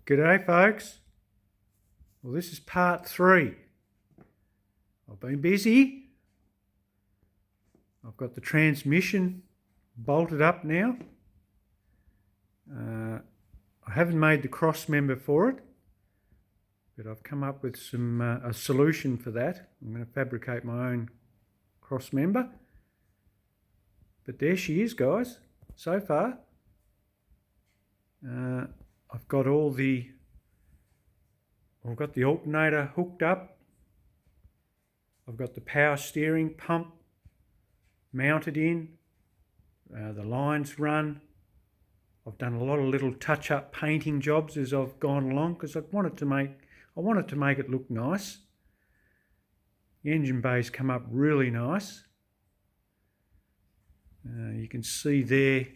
G'day folks. Well, this is part 3. I've been busy. I've got the transmission bolted up now. I haven't made the cross member for it, but I've come up with a solution for that. I'm going to fabricate my own cross member. But there she is, guys, so far. I've got the alternator hooked up. I've got the power steering pump mounted in. The lines run. I've done a lot of little touch-up painting jobs as I've gone along because I wanted to make it look nice. The engine bay's come up really nice. You can see there.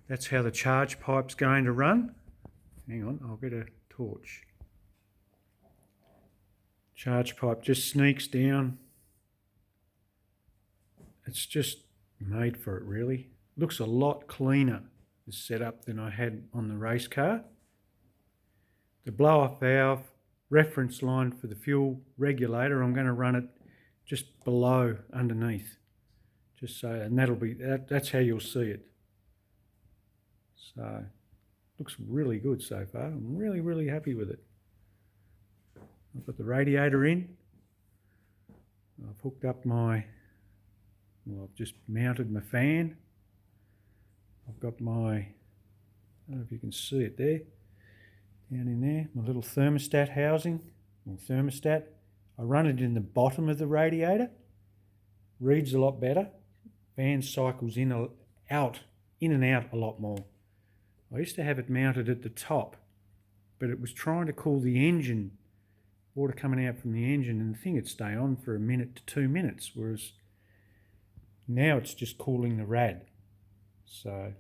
That's how the charge pipe's going to run. Hang on, I'll get a torch. Charge pipe just sneaks down. It's just made for it, really. Looks a lot cleaner, this setup, than I had on the race car. The blow-off valve reference line for the fuel regulator, I'm going to run it just below, underneath. Just so, and that's how you'll see it. So, looks really good so far. I'm really, really happy with it. I've got the radiator in. I've hooked up I've just mounted my fan. I've got I don't know if you can see it there, down in there, my little thermostat housing, or thermostat. I run it in the bottom of the radiator. Reads a lot better. Fan cycles in and out a lot more. I used to have it mounted at the top, but it was trying to cool the engine, water coming out from the engine, and the thing would stay on for 1 minute to 2 minutes, whereas now it's just cooling the rad. So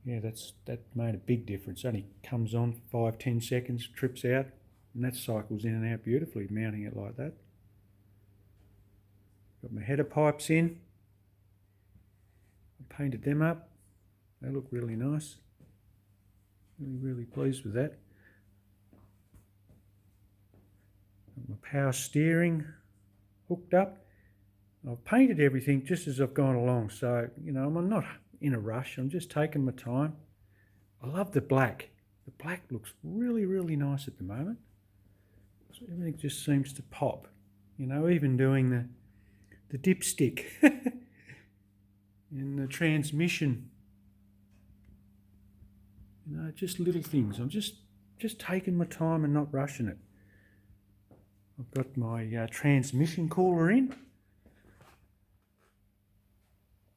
yeah, that made a big difference. It only comes on for 5-10 seconds, trips out, and that cycles in and out beautifully, mounting it like that. Got my header pipes in. I painted them up. They look really nice. Really, really pleased with that. Got my power steering hooked up. I've painted everything just as I've gone along, so I'm not in a rush. I'm just taking my time. I love the black. The black looks really, really nice at the moment. So everything just seems to pop. Even doing the dipstick in the transmission. Just little things. I'm just taking my time and not rushing it. I've got my transmission cooler in.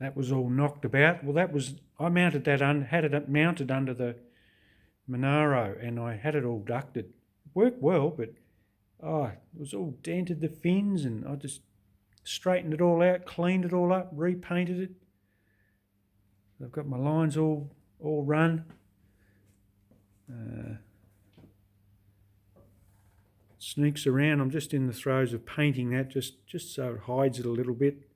That was all knocked about. Well, I mounted that had it mounted under the Monaro, and I had it all ducted. It worked well, but it was all dented, the fins, and I just straightened it all out, cleaned it all up, repainted it. I've got my lines all run. Sneaks around. I'm just in the throes of painting that just so it hides it a little bit.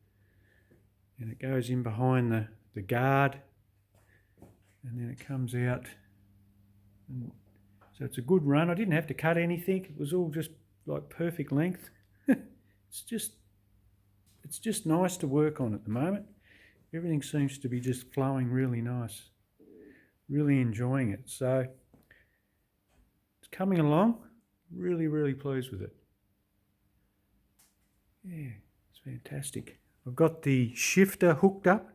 And it goes in behind the guard, and then it comes out. And so it's a good run. I didn't have to cut anything. It was all just like perfect length. It's just nice to work on at the moment. Everything seems to be just flowing really nice. Really enjoying it. So it's coming along. Really, really pleased with it. Yeah, it's fantastic. I've got the shifter hooked up.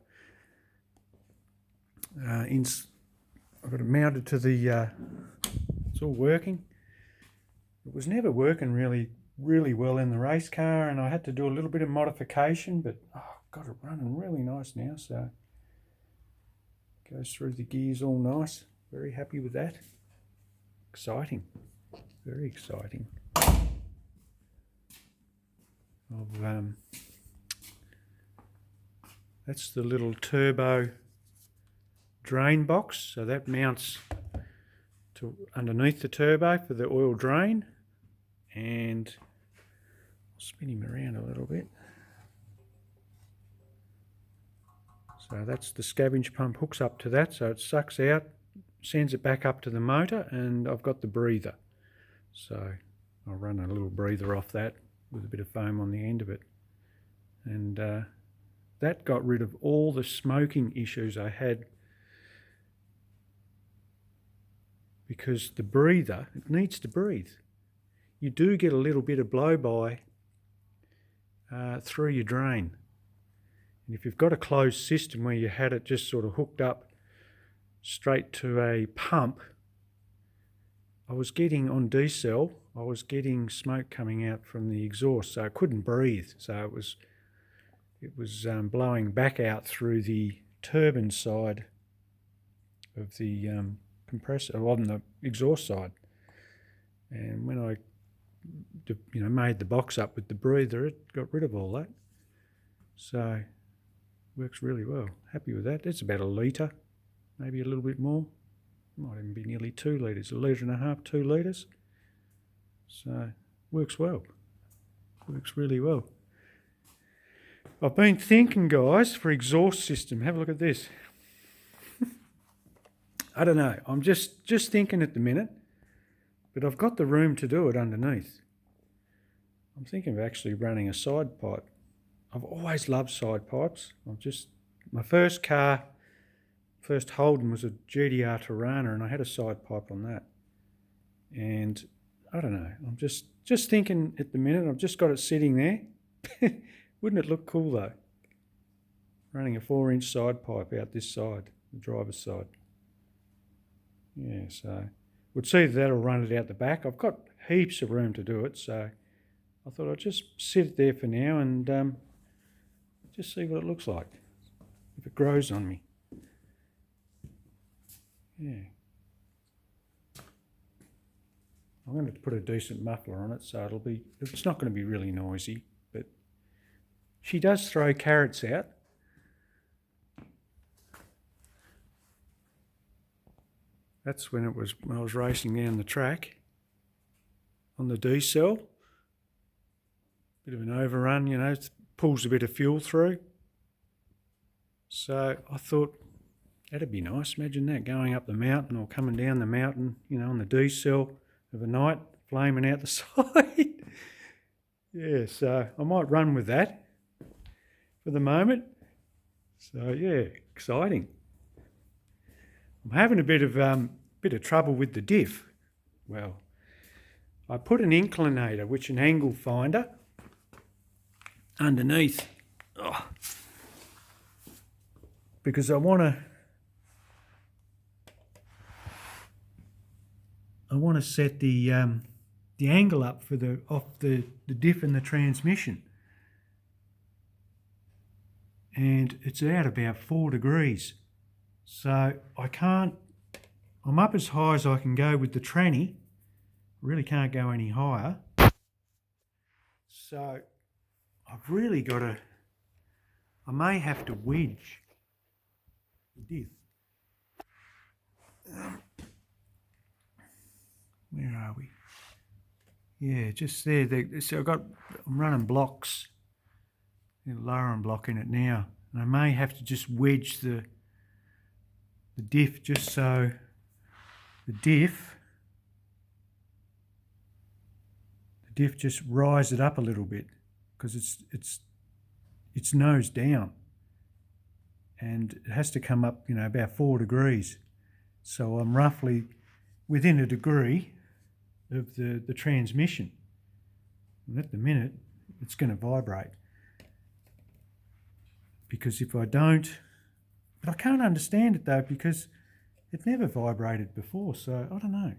I've got it mounted to the. It's all working. It was never working really, really well in the race car, and I had to do a little bit of modification. But got it running really nice now. So goes through the gears all nice. Very happy with that. Exciting. Very exciting. That's the little turbo drain box, so that mounts to underneath the turbo for the oil drain, and I'll spin him around a little bit. So that's the scavenge pump hooks up to that, so it sucks out sends it back up to the motor, and I've got the breather. So I'll run a little breather off that with a bit of foam on the end of it. And that got rid of all the smoking issues I had, because the breather, it needs to breathe. You do get a little bit of blow-by through your drain. And if you've got a closed system where you had it just sort of hooked up straight to a pump, I was getting on diesel, I was getting smoke coming out from the exhaust, so I couldn't breathe. So it was blowing back out through the turbine side of the compressor, on the exhaust side. And when I made the box up with the breather, it got rid of all that. So works really well. Happy with that. It's about 1 litre, maybe a little bit more. Might even be nearly 2 litres, 1.5 litres, 2 litres. So works well. Works really well. I've been thinking, guys, for exhaust system. Have a look at this. I don't know. I'm just thinking at the minute, but I've got the room to do it underneath. I'm thinking of actually running a side pipe. I've always loved side pipes. My first car, first Holden, was a GDR Tirana, and I had a side pipe on that. And I don't know. I'm just thinking at the minute. I've just got it sitting there. Wouldn't it look cool though? Running a 4-inch side pipe out this side, the driver's side. Yeah, so we'll see if that'll run it out the back. I've got heaps of room to do it, so I thought I'd just sit it there for now and just see what it looks like, if it grows on me. Yeah. I'm going to put a decent muffler on it, so it's not going to be really noisy, but she does throw carrots out. That's when I was racing down the track on the D-cell. Bit of an overrun, it pulls a bit of fuel through. So I thought, that'd be nice. Imagine that, going up the mountain or coming down the mountain, on the D-cell of a night, flaming out the side. Yeah, so I might run with that for the moment. So yeah, exciting. I'm having a bit of trouble with the diff. Well, I put an inclinator, which an angle finder, underneath, because I want to set the angle up for the diff in the transmission, and it's out about 4 degrees. So I'm up as high as I can go with the tranny. Really can't go any higher. So I've really got I may have to wedge the diff. Where are we? Yeah, just there. So I'm running blocks. Lowering block in it now. And I may have to just wedge the diff, just so the diff just rise it up a little bit, because it's nose down, and it has to come up about 4 degrees. So I'm roughly within 1 degree of the transmission, and at the minute it's going to vibrate, because if I don't, but I can't understand it though, because it never vibrated before, so I don't know.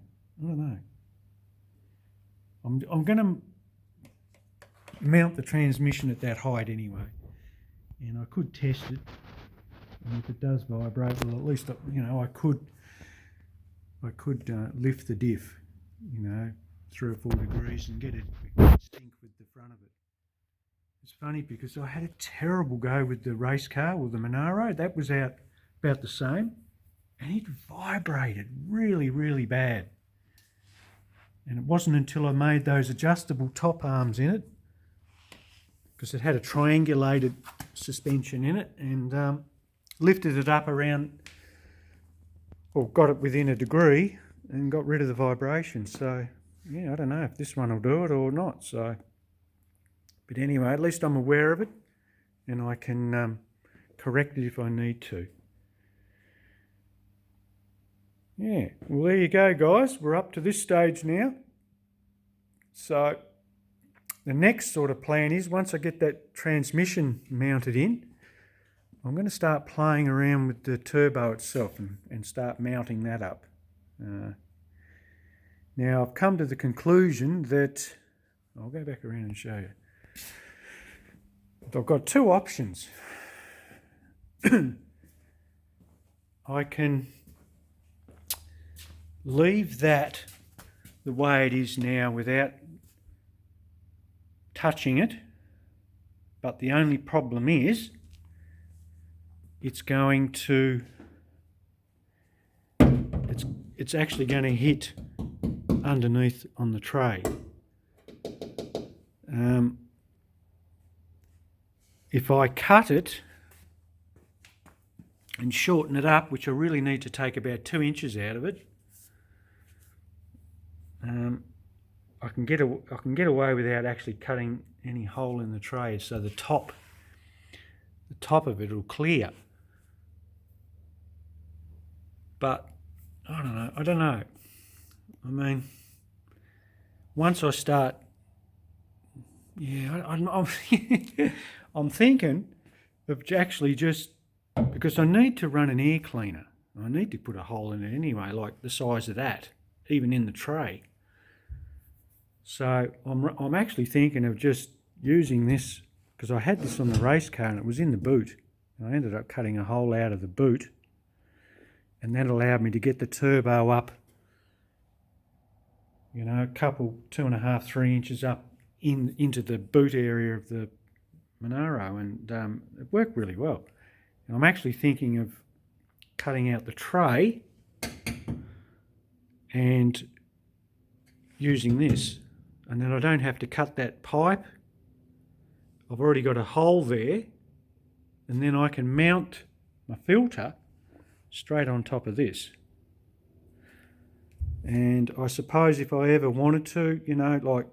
I'm going to mount the transmission at that height anyway, and I could test it, and if it does vibrate, well, at least I could lift the diff 3 or 4 degrees and get it in sync with the front of it. It's funny because I had a terrible go with the race car, or the Monaro. That was out about the same, and it vibrated really, really bad. And it wasn't until I made those adjustable top arms in it, because it had a triangulated suspension in it, and lifted it up around or got it within a degree and got rid of the vibration. So yeah, I don't know if this one will do it or not. So, but anyway, at least I'm aware of it and I can correct it if I need to. Yeah, well there you go guys, we're up to this stage now. So the next sort of plan is, once I get that transmission mounted in, I'm going to start playing around with the turbo itself and start mounting that up. Now I've come to the conclusion that, I'll go back around and show you. I've got two options. I can leave that the way it is now without touching it, but the only problem is it's going to, it's actually going to hit underneath on the tray. If I cut it and shorten it up, which I really need to take about 2 inches out of it, I can get away without actually cutting any hole in the tray, so the top of it will clear. But I don't know. I mean, once I start, yeah, I'm thinking of actually just, because I need to run an air cleaner. I need to put a hole in it anyway, like the size of that, even in the tray. So I'm actually thinking of just using this, because I had this on the race car and it was in the boot. And I ended up cutting a hole out of the boot, and that allowed me to get the turbo up, you know, a couple, 2.5, 3 inches up into the boot area of the Monaro, and it worked really well. And I'm actually thinking of cutting out the tray and using this, and then I don't have to cut that pipe. I've already got a hole there, and then I can mount my filter straight on top of this. And I suppose if I ever wanted to, you know, like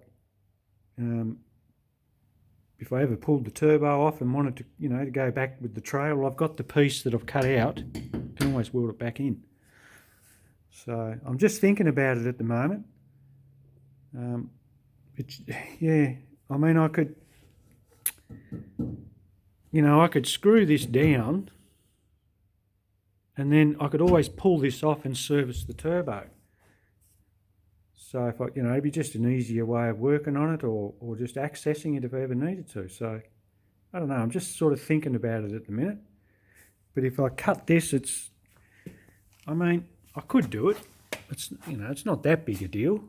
if I ever pulled the turbo off and wanted to, you know, to go back with the tray, well, I've got the piece that I've cut out, I can always weld it back in. So I'm just thinking about it at the moment. Yeah, I mean, I could, you know, I could screw this down and then I could always pull this off and service the turbo. So if I, you know, it'd be just an easier way of working on it, or just accessing it if I ever needed to. So I don't know, I'm just sort of thinking about it at the minute. But if I cut this, it's, I mean, I could do it. It's, you know, it's not that big a deal.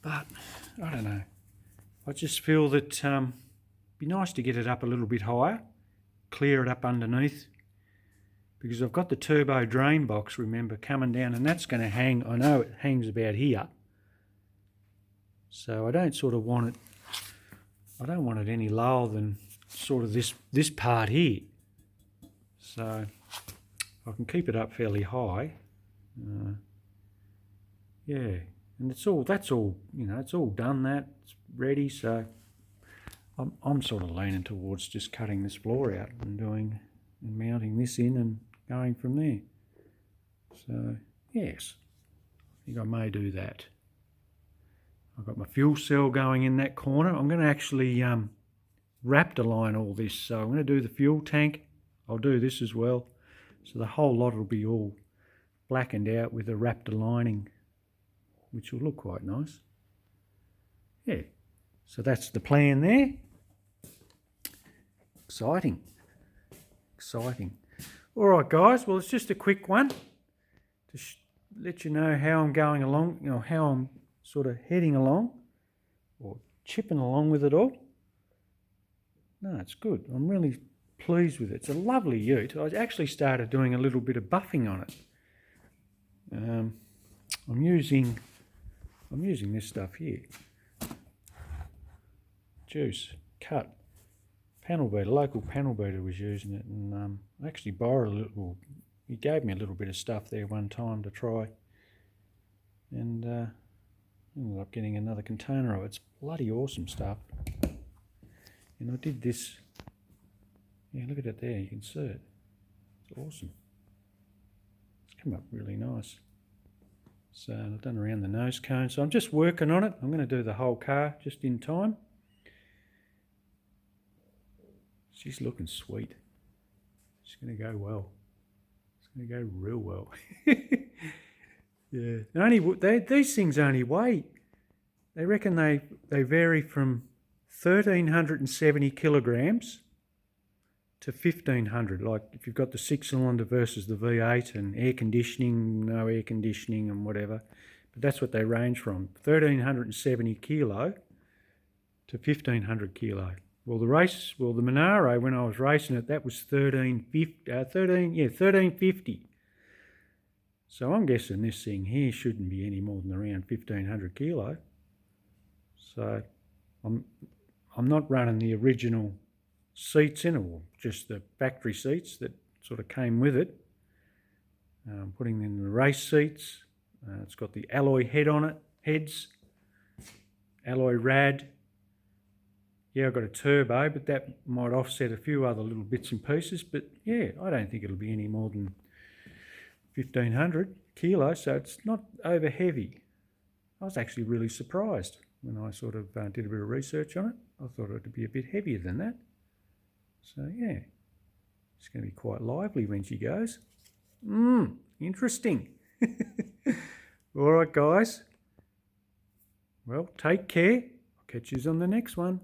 But I don't know. I just feel that it'd be nice to get it up a little bit higher, clear it up underneath, because I've got the turbo drain box, remember, coming down, and that's going to hang, I know it hangs about here. So I don't sort of want it, I don't want it any lower than sort of this part here. So I can keep it up fairly high. Yeah, and that's all, you know, it's all done, that, it's ready. So I'm sort of leaning towards just cutting this floor out and mounting this in and going from there. So yes, I think I may do that. I've got my fuel cell going in that corner. I'm going to actually Raptor-line all this. So I'm going to do the fuel tank. I'll do this as well. So the whole lot will be all blackened out with a Raptor lining, which will look quite nice. Yeah, so that's the plan there. Exciting. All right, guys, well, it's just a quick one to let you know how I'm going along, you know, how I'm sort of heading along or chipping along with it all. No, it's good. I'm really pleased with it. It's a lovely ute. I actually started doing a little bit of buffing on it. I'm using this stuff here. Juice, cut. Panel beater, local panel beater was using it, and I actually borrowed a little he gave me a little bit of stuff there one time to try, and ended up getting another container of it. It's bloody awesome stuff. And I did this. Yeah, look at it there. You can see it. It's awesome. It's come up really nice. So I've done around the nose cone. So I'm just working on it. I'm going to do the whole car just in time. She's looking sweet. It's going to go well. It's going to go real well. Yeah. These things only weigh. They reckon they vary from 1,370 kilograms to 1,500. Like if you've got the 6-cylinder versus the V8 and air conditioning, no air conditioning and whatever. But that's what they range from, 1,370 kilo to 1,500 kilo. Well, the Monaro, when I was racing it, that was 1,350. So I'm guessing this thing here shouldn't be any more than around 1,500 kilo. So I'm not running the original seats in it, or just the factory seats that sort of came with it. Putting in the race seats. It's got the alloy heads, alloy rad. Yeah, I've got a turbo, but that might offset a few other little bits and pieces. But yeah, I don't think it'll be any more than 1,500 kilos, so it's not over heavy. I was actually really surprised when I sort of did a bit of research on it. I thought it would be a bit heavier than that. So yeah, it's going to be quite lively when she goes. Interesting. All right, guys. Well, take care. I'll catch you on the next one.